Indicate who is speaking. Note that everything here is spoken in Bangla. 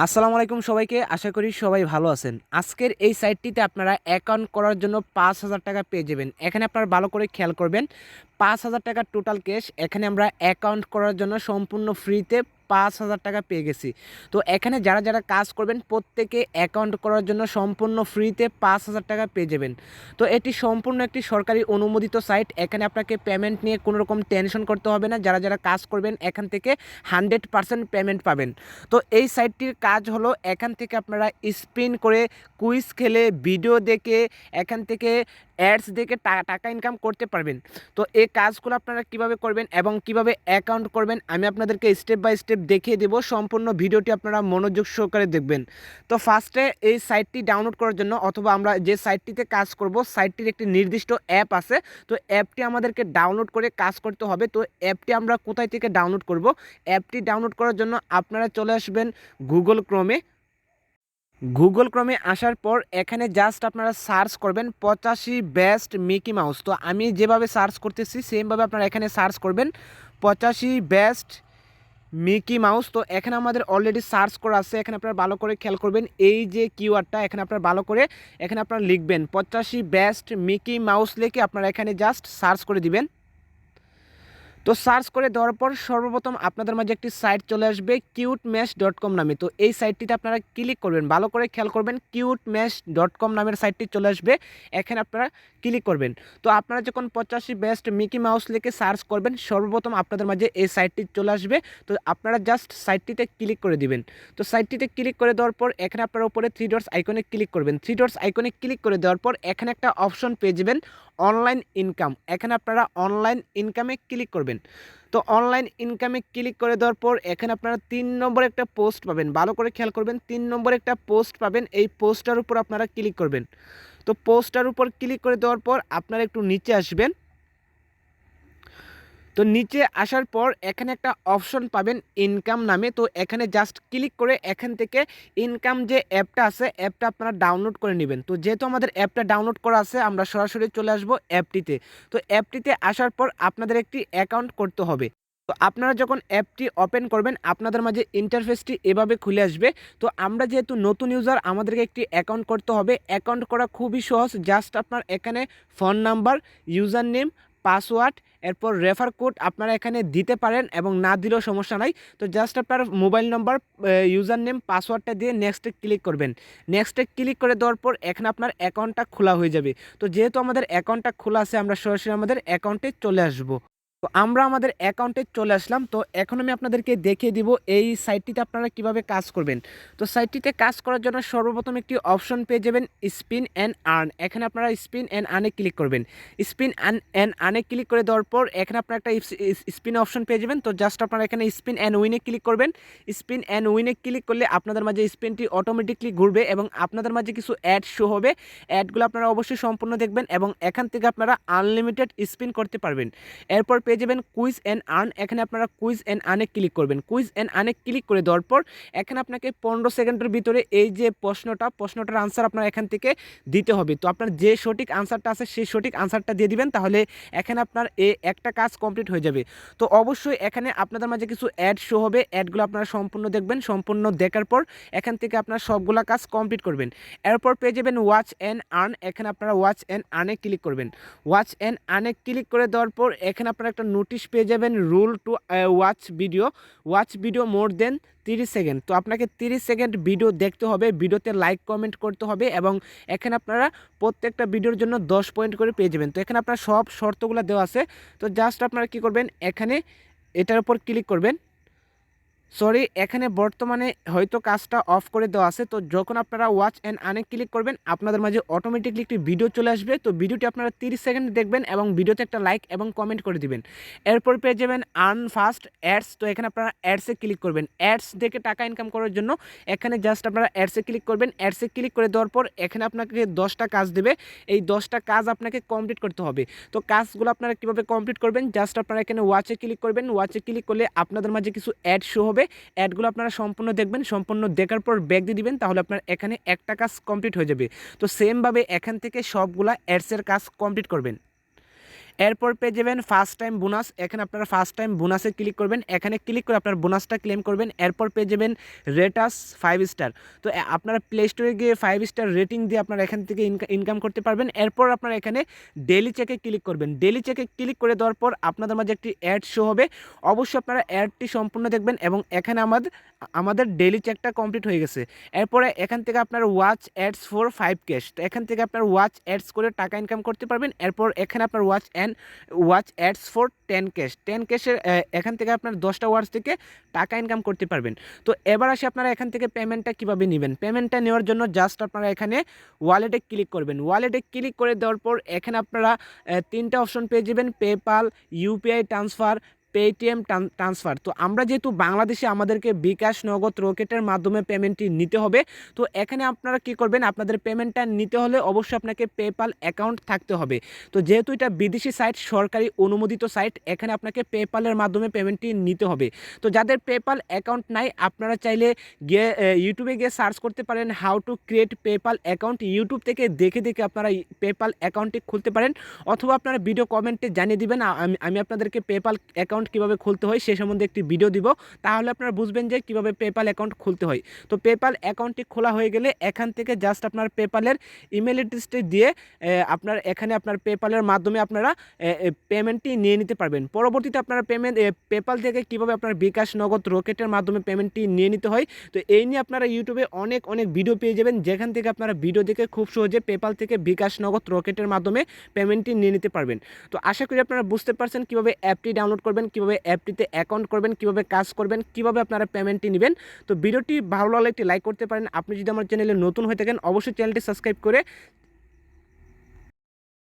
Speaker 1: আসসালামু আলাইকুম সবাইকে, আশা করি সবাই ভালো আছেন। আজকের এই সাইটটিতে আপনারা অ্যাকাউন্ট করার জন্য ৫,০০০ টাকা পেয়ে যাবেন। এখানে আপনারা ভালো করে খেয়াল করবেন, ৫,০০০ টাকা টোটাল ক্যাশ। এখানে আমরা অ্যাকাউন্ট করার জন্য সম্পূর্ণ ফ্রিতে ৫,০০০ টাকা পেয়ে গেছি। তো এখানে যারা যারা কাজ করবেন প্রত্যেকে অ্যাকাউন্ট করার জন্য সম্পূর্ণ ফ্রিতে ৫,০০০ টাকা পেয়ে যাবেন। তো এটি সম্পূর্ণ একটি সরকারি অনুমোদিত সাইট। এখানে আপনাকে পেমেন্ট নিয়ে কোনো রকম টেনশন করতে হবে না। যারা যারা কাজ করবেন এখান থেকে 100% পেমেন্ট পাবেন। তো এই সাইটটির কাজ হলো, এখান থেকে আপনারা স্পিন করে, কুইজ খেলে, ভিডিও দেখে, এখান থেকে অ্যাডস দেখে টাকা ইনকাম করতে পারবেন। তো এই কাজগুলো আপনারা কিভাবে করবেন এবং কিভাবে অ্যাকাউন্ট করবেন আমি আপনাদেরকে স্টেপ বাই স্টেপ দেখিয়ে দেব। সম্পূর্ণ ভিডিওটি আপনারা মনোযোগ সহকারে দেখবেন। তো ফার্স্টে এই সাইটটি ডাউনলোড করার জন্য, অথবা আমরা যে সাইটটিতে কাজ করব সাইটটির একটি নির্দিষ্ট অ্যাপ আছে। তো অ্যাপটি আমাদেরকে ডাউনলোড করে কাজ করতে হবে। তো অ্যাপটি আমরা কোথায় থেকে ডাউনলোড করব? অ্যাপটি ডাউনলোড করার জন্য আপনারা চলে আসবেন গুগল ক্রমে আসার পর এখানে জাস্ট আপনারা সার্চ করবেন 85 বেস্ট মিকি মাউস। তো আমি যেভাবে সার্চ করতেছি সেমভাবে আপনারা এখানে সার্চ করবেন 85 বেস্ট মিকি মাউস। তো এখানে আমাদের অলরেডি সার্চ করা আছে। এখানে আপনারা ভালো করে খেয়াল করবেন, এই যে কিওয়ার্ডটা এখানে আপনারা ভালো করে এখানে আপনারা লিখবেন 85 বেস্ট মিকি মাউস লিখে আপনারা এখানে জাস্ট সার্চ করে দিবেন। তো সার্চ করে দেওয়ার পর সর্বপ্রথম আপনাদের মাঝে একটি সাইট চলে আসবে কিউটম্যাশ.com নামে। তো এই সাইটটিতে আপনারা ক্লিক করবেন, ভালো করে খেয়াল করবেন, কিউটম্যাশ.com নামের সাইটটি চলে আসবে। এখানে আপনারা ক্লিক করবেন। তো আপনারা যখন 85 বেস্ট মিকি মাউস লিখে সার্চ করবেন সর্বপ্রথম আপনাদের মাঝে এই সাইটটি চলে আসবে। তো আপনারা জাস্ট সাইটটিতে ক্লিক করে দিবেন। তো সাইটটিতে ক্লিক করে দেওয়ার পর এখানে আপনারা উপরে 3 ডটস আইকনে ক্লিক করবেন। 3 ডটস আইকনে ক্লিক করে দেওয়ার পর এখানে একটা অপশন পেয়ে যাবেন অনলাইন ইনকাম। এখানে আপনারা অনলাইন ইনকামে ক্লিক করবেন। তো অনলাইন ইনকামে ক্লিক করে দেওয়ার পর এখানে আপনারা 3 নম্বরে একটা পোস্ট পাবেন, ভালো করে খেয়াল করবেন, 3 নম্বরে একটা পোস্ট পাবেন। এই পোস্টটার উপর আপনারা ক্লিক করবেন। তো পোস্টটার উপর ক্লিক করে দেওয়ার পর আপনারা একটু নিচে আসবেন। তো নিচে আসার পর এখানে একটা অপশন পাবেন ইনকাম নামে। তো এখানে জাস্ট ক্লিক করে এখান থেকে ইনকাম যে অ্যাপটা আছে অ্যাপটা আপনারা ডাউনলোড করে নেবেন। তো যেহেতু আমাদের অ্যাপটা ডাউনলোড করা আছে আমরা সরাসরি চলে আসব অ্যাপটিতে। তো অ্যাপটিতে আসার পর আপনাদের একটি অ্যাকাউন্ট করতে হবে। তো আপনারা যখন অ্যাপটি ওপেন করবেন আপনাদের মাঝে ইন্টারফেসটি এভাবে খুলে আসবে। তো আমরা যেহেতু নতুন ইউজার আমাদেরকে একটি অ্যাকাউন্ট করতে হবে। অ্যাকাউন্ট করা খুবই সহজ, জাস্ট আপনার এখানে phone number, user name, password, এরপর রেফার কোড আপনারা এখানে দিতে পারেন এবং না দিলেও সমস্যা নাই। তো জাস্ট আপনার মোবাইল নাম্বার, ইউজার নেম, পাসওয়ার্ডটা দিয়ে নেক্সটে ক্লিক করবেন। নেক্সটে ক্লিক করে দেওয়ার পর এখানে আপনার অ্যাকাউন্টটা খোলা হয়ে যাবে। তো যেহেতু আমাদের অ্যাকাউন্টটা খোলা আছে আমরা সরাসরি আমাদের অ্যাকাউন্টে চলে আসব। তো আমরা আমাদের অ্যাকাউন্টে চলে আসলাম। তো এখন আমি আপনাদেরকে দেখিয়ে দিব এই সাইটটিতে আপনারা কিভাবে কাজ করবেন। তো সাইটটিতে কাজ করার জন্য সর্বপ্রথম একটি অপশন পেয়ে যাবেন স্পিন অ্যান্ড আর্ন। এখানে আপনারা স্পিন অ্যান্ড আর্নে ক্লিক করবেন। স্পিন অ্যান্ড আর্নে ক্লিক করে দেওয়ার পর এখানে আপনারা একটা স্পিন অপশন পেয়ে যাবেন। তো জাস্ট আপনারা এখানে স্পিন অ্যান্ড উইনে ক্লিক করবেন। স্পিন অ্যান্ড উইনে ক্লিক করলে আপনাদের মাঝে স্পিনটি অটোমেটিকলি ঘুরবে এবং আপনাদের মাঝে কিছু অ্যাড শো হবে। অ্যাডগুলো আপনারা অবশ্যই সম্পূর্ণ দেখবেন এবং এখান থেকে আপনারা আনলিমিটেড স্পিন করতে পারবেন। এরপর পেয়ে যাবেন কুইজ অ্যান্ড আর্ন। এখানে আপনারা কুইজ অ্যান্ড আর্নে ক্লিক করবেন। কুইজ অ্যান্ড আর্নে ক্লিক করে দেওয়ার পর এখানে আপনাকে 15 সেকেন্ডের ভিতরে এই যে প্রশ্নটার আনসার আপনার এখান থেকে দিতে হবে। তো আপনার যে সঠিক আনসারটা আছে সেই সঠিক আনসারটা দিয়ে দিবেন, তাহলে এখানে আপনার একটা কাজ কমপ্লিট হয়ে যাবে। তো অবশ্যই এখানে আপনাদের মাঝে কিছু অ্যাড শো হবে, অ্যাডগুলো আপনারা সম্পূর্ণ দেখবেন। সম্পূর্ণ দেখার পর এখান থেকে আপনারা সবগুলা কাজ কমপ্লিট করবেন। এরপর পেয়ে যাবেন ওয়াচ অ্যান্ড আর্ন। এখানে আপনারা ওয়াচ অ্যান্ড আর্নে ক্লিক করবেন। ওয়াচ অ্যান্ড আর্নে ক্লিক করে দেওয়ার পর এখানে আপনারা একটা নোটিশ পেয়ে যাবেন, rule to watch video more than 30 second. তো আপনাকে 30 সেকেন্ড ভিডিও দেখতে হবে, ভিডিওতে লাইক কমেন্ট করতে হবে এবং এখানে আপনারা প্রত্যেকটা ভিডিওর জন্য 10 পয়েন্ট করে পেয়ে যাবেন। তো এখানে আপনার সব শর্তগুলো দেওয়া আছে। তো জাস্ট আপনারা কি করবেন, এখানে এটার উপর ক্লিক করবেন। এখানে বর্তমানে হয়তো কাজটা অফ করে দেওয়া আছে। তো যখন আপনারা ওয়াচ অ্যান্ড আর্নে ক্লিক করবেন আপনাদের মাঝে অটোমেটিকলি একটি ভিডিও চলে আসবে। তো ভিডিওটি আপনারা 30 সেকেন্ড দেখবেন এবং ভিডিওতে একটা লাইক এবং কমেন্ট করে দিবেন। এরপর পেয়ে যাবেন আর্ন ফাস্ট অ্যাডস। তো এখানে আপনারা অ্যাডসে ক্লিক করবেন। অ্যাডস দেখে টাকা ইনকাম করার জন্য এখানে জাস্ট আপনারা অ্যাডসে ক্লিক করবেন। অ্যাডসে ক্লিক করে দেওয়ার পর এখানে আপনাকে 10টা কাজ দেবে। এই 10টা কাজ আপনাকে কমপ্লিট করতে হবে। তো কাজগুলো আপনারা কীভাবে কমপ্লিট করবেন, জাস্ট আপনারা এখানে ওয়াচে ক্লিক করবেন। ওয়াচে ক্লিক করলে আপনাদের মাঝে কিছু অ্যাড শো হবে। অ্যাডগুলো আপনারা সম্পূর্ণ দেখবেন, সম্পূর্ণ দেখার পর ব্যাক দিয়ে দিবেন, তাহলে আপনার এখানে একটা কাজ কমপ্লিট হয়ে যাবে। তো সেমভাবে এখান থেকে সবগুলা অ্যাডসের কাজ কমপ্লিট করবেন। এরপর পেয়ে যাবেন ফার্স্ট টাইম বোনাস। এখানে আপনারা ফার্স্ট টাইম বোনাসে ক্লিক করবেন, এখানে ক্লিক করে আপনার বোনাসটা ক্লেম করবেন। এরপর পেয়ে যাবেন রেটাস 5 স্টার। তো আপনারা প্লে স্টোরে গিয়ে 5 স্টার রেটিং দিয়ে আপনারা এখান থেকে ইনকাম করতে পারবেন। এরপর আপনারা এখানে ডেলি চেকে ক্লিক করবেন। ডেলি চেকে ক্লিক করে দেওয়ার পর আপনাদের মাঝে একটি অ্যাড শো হবে, অবশ্যই আপনারা অ্যাডটি সম্পূর্ণ দেখবেন এবং এখানে আমাদের ডেলি চেকটা কমপ্লিট হয়ে গেছে। এরপরে এখান থেকে আপনার ওয়াচ অ্যাডস ফর 5 ক্যাশ, তো এখান থেকে আপনার ওয়াচ অ্যাডস করে টাকা ইনকাম করতে পারবেন। এরপর এখানে আপনার ওয়াচ অ্যাডস ফর 10 ক্যাশ, 10 ক্যাশের এখান থেকে আপনার 10টা ওয়াচ থেকে টাকা ইনকাম করতে পারবেন। তো এবার আসি আপনারা এখান থেকে পেমেন্টটা কীভাবে নেবেন। পেমেন্টটা নেওয়ার জন্য জাস্ট আপনারা এখানে ওয়ালেটে ক্লিক করবেন। ওয়ালেটে ক্লিক করে দেওয়ার পর এখানে আপনারা 3টা অপশন পেয়ে যাবেন, PayPal, UPI transfer, Paytm transfer. তো আমরা যেহেতু বাংলাদেশে আমাদেরকে বিকাশ, নগদ, রকেটের মাধ্যমে পেমেন্টটি নিতে হবে। তো এখানে আপনারা কি করবেন, আপনাদের পেমেন্টটা নিতে হলে অবশ্যই আপনাকে পেপাল অ্যাকাউন্ট থাকতে হবে। তো যেহেতু এটা বিদেশি সাইট, সরকারি অনুমোদিত সাইট, এখানে আপনাকে পেপালের মাধ্যমে পেমেন্টটি নিতে হবে। তো যাদের পেপাল অ্যাকাউন্ট নাই আপনারা চাইলে গিয়ে ইউটিউবে গিয়ে সার্চ করতে পারেন how to create PayPal account. YouTube থেকে দেখে দেখে আপনারা পেপাল অ্যাকাউন্টটি খুলতে পারেন, অথবা আপনারা ভিডিও কমেন্টে জানিয়ে দিবেন, আমি আপনাদেরকে পেপাল অ্যাকাউন্ট কীভাবে খুলতে হয় সে সম্বন্ধে একটি ভিডিও দিব, তাহলে আপনারা বুঝবেন যে কীভাবে পেপাল অ্যাকাউন্ট খুলতে হয়। তো পেপাল অ্যাকাউন্টটি খোলা হয়ে গেলে এখান থেকে জাস্ট আপনার পেপালের ইমেল অ্যাড্রেসটি দিয়ে আপনার এখানে আপনার পেপালের মাধ্যমে আপনারা পেমেন্টটি নিয়ে নিতে পারবেন। পরবর্তীতে আপনারা পেপাল থেকে কীভাবে আপনার বিকাশ, নগদ, রকেটের মাধ্যমে পেমেন্টটি নিয়ে নিতে হয়, তো এই নিয়ে আপনারা ইউটিউবে অনেক ভিডিও পেয়ে যাবেন, যেখান থেকে আপনারা ভিডিও দেখে খুব সহজে পেপাল থেকে বিকাশ, নগদ, রকেটের মাধ্যমে পেমেন্টটি নিয়ে নিতে পারবেন। তো আশা করি আপনারা বুঝতে পারছেন কীভাবে অ্যাপটি ডাউনলোড করবেন, কীভাবে অ্যাপটিতে অ্যাকাউন্ট করবেন, কীভাবে কাজ করবেন, কীভাবে আপনারা পেমেন্টটি নেবেন। তো ভিডিওটি ভালো লাগলে একটি লাইক করতে পারেন। আপনি যদি আমার চ্যানেলে নতুন হয়ে থাকেন অবশ্যই চ্যানেলটি সাবস্ক্রাইব করে